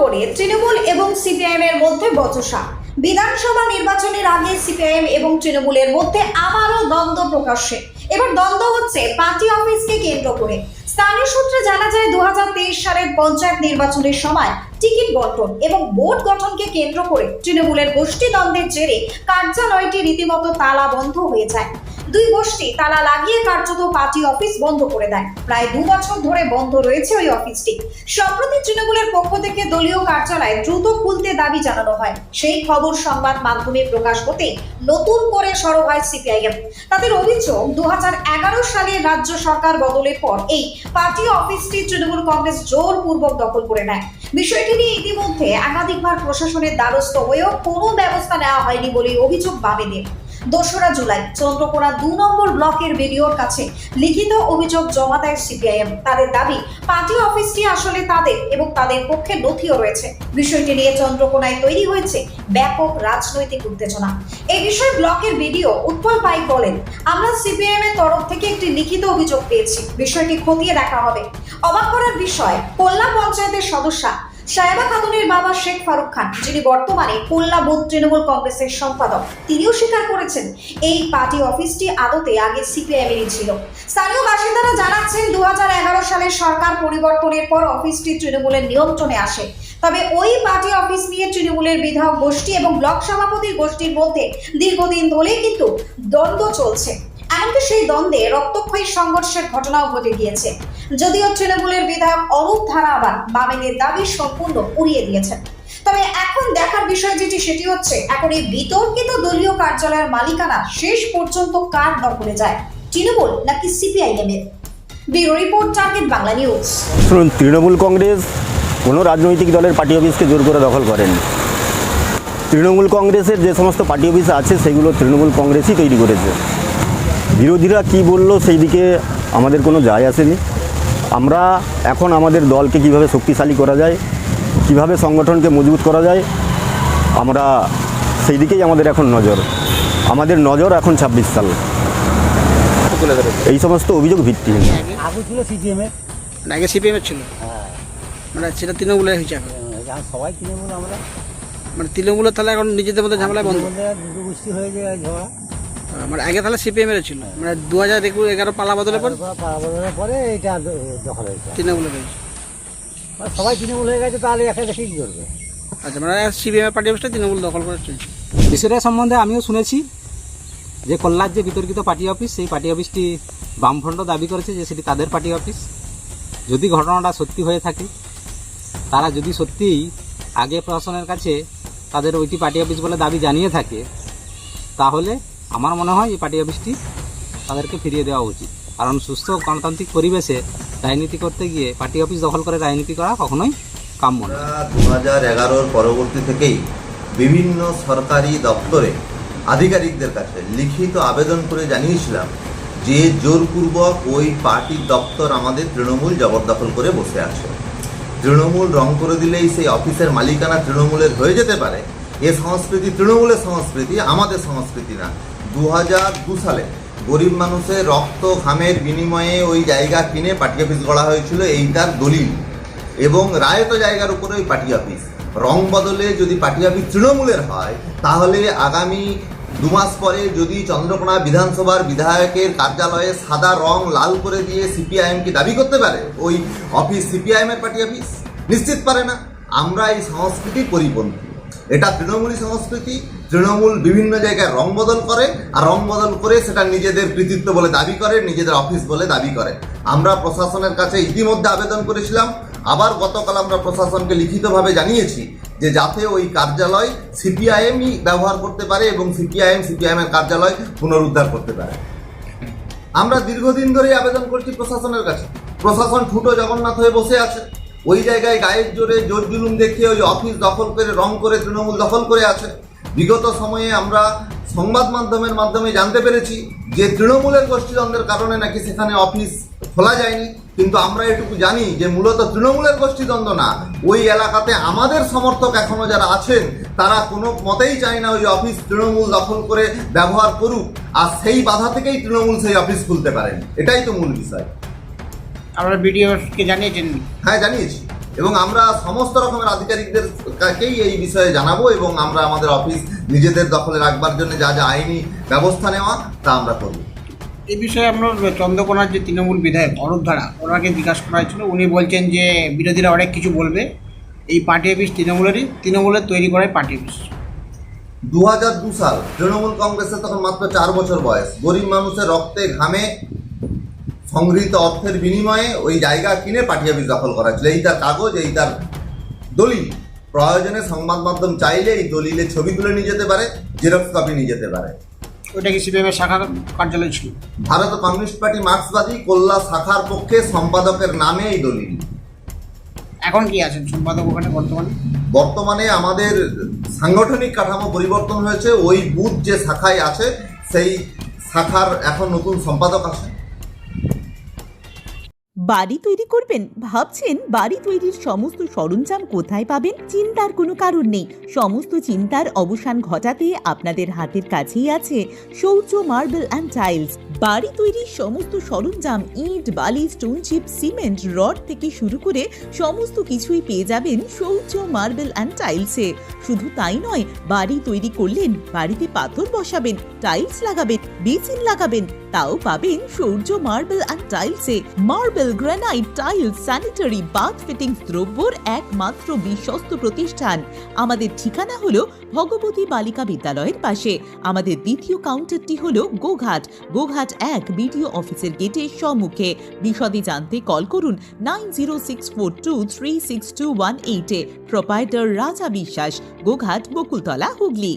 করে তৃণমূল এবং সিপিআইএম এর মধ্যে বচসা। বিধানসভা নির্বাচনের আগে সিপিআইএম এবং তৃণমূলের মধ্যে আবারও দ্বন্দ্ব প্রকাশ্যে। এবার দ্বন্দ্ব হচ্ছে পার্টি অফিসকে কেন্দ্র করে। স্থানীয় সূত্রে জানা যায় 2023 সালের পঞ্চায়েত নির্বাচনের সময় টিকিট বন্টন এবং বোর্ড গঠনকে কেন্দ্র করে তৃণমূলের গোষ্ঠী দ্বন্দ্বের জেরে কার্যালয়টি রীতিমতো তালা বন্ধ হয়ে যায়। দুই গোষ্ঠী তালা লাগিয়ে কার্যত পার্টি অফিস বন্ধ করে দেয়। প্রায় 2 বছর ধরে বন্ধ রয়েছে ওই অফিসটি। সম্প্রতি তৃণমূলের পক্ষ থেকে দলীয় কার্যালয় দ্রুত খুলতে দাবি জানানো হয়। সেই খবর সংবাদ মাধ্যমে প্রকাশ হতেই নতুন করে সরব হয় সিপিআইএম। তাদের অভিযোগ 2011 সালে রাজ্য সরকার বদলের পর এই পার্টি অফিসটি তৃণমূল কংগ্রেস জোরপূর্বক দখল করে নেয়। বিষয়টি নিয়ে ইতিমধ্যে একাধিকবার প্রশাসনের দ্বারস্থ হয়েও কোনো ব্যবস্থা নেওয়া হয়নি বলে অভিযোগ বামেদের। 2রা জুলাই চন্দ্রকোনা 2 নম্বর ব্লকের বিডিওর কাছে লিখিত অভিযোগ জমা দেয় সিপিআইএম। তাদের দাবি পার্টি অফিসটি আসলে তাদের এবং তাদের পক্ষে নথিও রয়েছে। বিষয়টি নিয়ে চন্দ্রকোনায় তৈরি হয়েছে ব্যাপক রাজনৈতিক উত্তেজনা। এই বিষয়ে ব্লকের বিডিও উৎপল পাইক বলেন, আমরা সিপিআইএম এর তরফ থেকে একটি লিখিত অভিযোগ পেয়েছি, বিষয়টি খতিয়ে দেখা হবে। অবাক করার বিষয়, কোল্লা পঞ্চায়েতের সদস্যা সাহেবা খাতুনের বাবা শেখ ফারুক খান, যিনি বর্তমানে কোল্লা বুথ তৃণমূল কংগ্রেসের সম্পাদক, তিনিও স্বীকার করেছেন এই পার্টি অফিসটি আদতে আগে সিপিআইএমেরই ছিল। স্থানীয় বাসিন্দারা জানাচ্ছেন 2011 সালের সরকার পরিবর্তনের পর অফিসটি তৃণমূলের নিয়ন্ত্রণে আসে। তবে ওই পার্টি অফিস নিয়ে তৃণমূলের বিধায়ক গোষ্ঠী এবং ব্লক সভাপতির গোষ্ঠীর মধ্যে দীর্ঘদিন ধরেই কিন্তু দ্বন্দ্ব চলছে। এমনকি সেই দ্বন্দ্বে রক্তক্ষয়ী সংঘর্ষের ঘটনাও ঘটে গিয়েছে। যদিও তৃণমূলের বিধায়ক অরূপ ধারা আবার বামেদের দাবি সম্পূর্ণ উড়িয়ে দিয়েছেন। তবে এখন দেখার বিষয় যেটি সেটি হচ্ছে, এখন এই বিতর্কিত দলীয় কার্যালয়ের মালিকানা শেষ পর্যন্ত কার দখলে যায়, তৃণমূল নাকি সিপিআইএম এর? Bureau report, target Bangla news. শুনুন, তৃণমূল কংগ্রেস কোনো রাজনৈতিক দলের পার্টি অফিসকে জোর করে দখল করেন। তৃণমূল কংগ্রেসের যে সমস্ত পার্টি অফিস আছে সেগুলো তৃণমূল কংগ্রেসই তৈরি করেছে। বিরোধীরা কি বললো সেই দিকে আমাদের কোনো যায় আসেনি। আমরা এখন আমাদের দলকে কিভাবে শক্তিশালী করা যায়, কিভাবে সংগঠনকে মজবুত করা যায়, আমরা সেই দিকেই আমাদের এখন নজর। আমাদের নজর এখন 26 সাল। এই সমস্ত অভিযোগ ভিত্তিহীন। আগে ছিল সিপিএমের, আগে সিপিএমের ছিল, মানে সেটা তৃণমূলের হয়েছে এখন। সবাই তৃণমূল, আমরা মানে তৃণমূলের তাহলে এখন নিজেদের মধ্যে ঝামেলায় বন্ধ। দুটো গোষ্ঠী হয়ে যায় ঝগড়া। মানে আগে তাহলে সিপিএমের ছিল, মানে 2011 পালা বদলের পর পাড়া বদলের পরে এটা দখল হয়েছে, তৃণমূলের হয়েছে। সবাই তৃণমূল হয়ে গেছে, তাহলে একা দেখে কি করবে? আচ্ছা, মানে সিপিএমের পার্টি অফিসটা তৃণমূল দখল করে চলছে। বিষয়টা সম্বন্ধে আমিও শুনেছি যে কল্যাণ যে বিতর্কিত পার্টি অফিস, সেই পার্টি অফিসটি বামফ্রন্ট দাবি করেছে যে সেটি তাদের পার্টি অফিস। যদি ঘটনাটা সত্যি হয়ে থাকে, তারা যদি সত্যিই আগে প্রশাসনের কাছে তাদের ওইটি পার্টি অফিস বলে দাবি জানিয়ে থাকে, তাহলে আমার মনে হয় এই পার্টি অফিসটি তাদেরকে ফিরিয়ে দেওয়া উচিত। কারণ সুস্থ গণতান্ত্রিক পরিবেশে রাজনীতি করতে গিয়ে পার্টি অফিস দখল করে রাজনীতি করা কখনোই কাম্য নয়। 2011 পরবর্তী থেকেই বিভিন্ন সরকারি দপ্তরে আধিকারিকদের কাছে লিখিত আবেদন করে জানিয়েছিলাম যে জোরপূর্বক ওই পার্টির দপ্তর আমাদের তৃণমূল জবরদখল করে বসে আছে। তৃণমূল রং করে দিলেই সেই অফিসের মালিকানা তৃণমূলের হয়ে যেতে পারে, এ সংস্কৃতি তৃণমূলের সংস্কৃতি, আমাদের সংস্কৃতি না। 2002 সালে গরিব মানুষের রক্ত ঘামের বিনিময়ে ওই জায়গা কিনে পার্টি অফিস গড়া হয়েছিল, এইটার দলিল, এবং রায়ত জায়গার উপরে ওই পার্টি অফিস। রং বদলে যদি পার্টি অফিস তৃণমূলের হয়, তাহলে আগামী 2 মাস পরে যদি চন্দ্রকোনা বিধানসভার বিধায়কের কার্যালয়ে সাদা রং লাল করে দিয়ে সিপিআইএম কি দাবি করতে পারে ওই অফিস সিপিআইএমের পার্টি অফিস? নিশ্চিত পারে না। আমরা এই সংস্কৃতির পরিপন্থী, এটা তৃণমূলী সংস্কৃতি। তৃণমূল বিভিন্ন জায়গায় রং বদল করে, আর রং বদল করে সেটা নিজেদের কৃতিত্ব বলে দাবি করে, নিজেদের অফিস বলে দাবি করে। আমরা প্রশাসনের কাছে ইতিমধ্যে আবেদন করেছিলাম, আবার গতকাল আমরা প্রশাসনকে লিখিতভাবে জানিয়েছি যে যাতে ওই কার্যালয় সিপিআইএমই ব্যবহার করতে পারে এবং সিপিআইএমের কার্যালয় পুনরুদ্ধার করতে পারে। আমরা দীর্ঘদিন ধরেই আবেদন করছি প্রশাসনের কাছে। প্রশাসন ঠুটো জগন্নাথ হয়ে বসে আছে। ওই জায়গায় গায়ের জোরে জোর জুলুম দেখিয়ে ওই অফিস দখল করে, রং করে তৃণমূল দখল করে আছে। বিগত সময়ে আমরা সংবাদ মাধ্যমের মাধ্যমে জানতে পেরেছি যে তৃণমূলের গোষ্ঠীদ্বন্দ্বের কারণে নাকি সেখানে অফিস খোলা যায়নি, কিন্তু আমরা এটুকু জানি যে মূলত তৃণমূলের গোষ্ঠীদ্বন্দ্ব না, ওই এলাকাতে আমাদের সমর্থক এখনো যারা আছেন তারা কোনো মতেই চায় না ওই অফিস তৃণমূল দখল করে ব্যবহার করুক, আর সেই বাধা থেকেই তৃণমূল সেই অফিস খুলতে পারেন। এটাই তো মূল বিষয়। আপনারা বিডিওকে জানিয়েছেন? হ্যাঁ, জানিয়েছি। এবং আমরা সমস্ত রকমের আধিকারিকদেরকেই এই বিষয়ে জানাবো এবং আমরা আমাদের অফিস নিজেদের দখলে রাখবার জন্য যা যা আইনি ব্যবস্থা নেওয়া তা আমরা করব। এই বিষয়ে আপনার চন্দ্রকোনার যে তৃণমূল বিধায়ক অরূপ ধারা, ওনাকে জিজ্ঞাসা করা হয়েছিল। উনি বলছেন যে বিরোধীরা অনেক কিছু বলবে, এই পার্টি অফিস তৃণমূলের তৈরি করাই পার্টি অফিস। 2002 সাল তৃণমূল কংগ্রেসের তখন মাত্র 4 বছর বয়স। গরিব মানুষের রক্তে ঘামে সংগৃহীত অর্থের বিনিময়ে ওই জায়গা কিনে পার্টি অফিস দখল করা ছিল। এই তার কাগজ, এই তার দলিল। প্রয়োজনে সংবাদ মাধ্যম চাইলে এই দলিলের ছবি তুলে নিয়ে যেতে পারে, জেরক্স কপি নিয়ে যেতে পারে। ওইটা কি সিপিএমের শাখা কার্যালয় ছিল? ভারত কমিউনিস্ট পার্টি মার্ক্সবাদী কল্লা শাখার পক্ষে সম্পাদকের নামে এই দলিল। এখন কি আছেন সম্পাদক ওখানে বর্তমানে? বর্তমানে আমাদের সাংগঠনিক কাঠামো পরিবর্তন হয়েছে। ওই বুথ যে শাখায় আছে সেই শাখার এখন নতুন সম্পাদক আছে। বাড়ি তৈরি করবেন? ভাবছেন বাড়ি তৈরির সমস্ত সরঞ্জাম কোথায় পাবেন? চিন্তার কোনো কারণ নেই। সমস্ত চিন্তার অবসান ঘটাতে আপনাদের হাতের কাছেই আছে শৌর্য মার্বেল অ্যান্ড টাইলস। বাড়ি তৈরির সমস্ত সরঞ্জাম, ইট, বালি, স্টোন চিপ, সিমেন্ট, রড থেকে শুরু করে সমস্ত কিছুই পেয়ে যাবেন শৌর্য মার্বেল অ্যান্ড টাইলসে। শুধু তাই নয়, বাড়ি তৈরি করলেন, বাড়িতে পাথর বসাবেন, টাইলস লাগাবেন, বেসিন লাগাবেন, তাও পাবেন শৌর্য মার্বেল অ্যান্ড টাইলসে। Marble, granite, tiles, sanitary, bath fittings দ্রব্যর একমাত্র বিশ্বস্ত প্রতিষ্ঠান। আমাদের ঠিকানা হলো ভগবতী বালিকা বিদ্যালয়ের পাশে। আমাদের দ্বিতীয় কাউন্টারটি হলো গোঘাট 1 বিডিও অফিসের গেটের সম্মুখে। বিশদে জানতে কল করুন 9064236218 প্রোপাইটার রাজা বিশ্বাস, গোঘাট, বকুলতলা, হুগলি।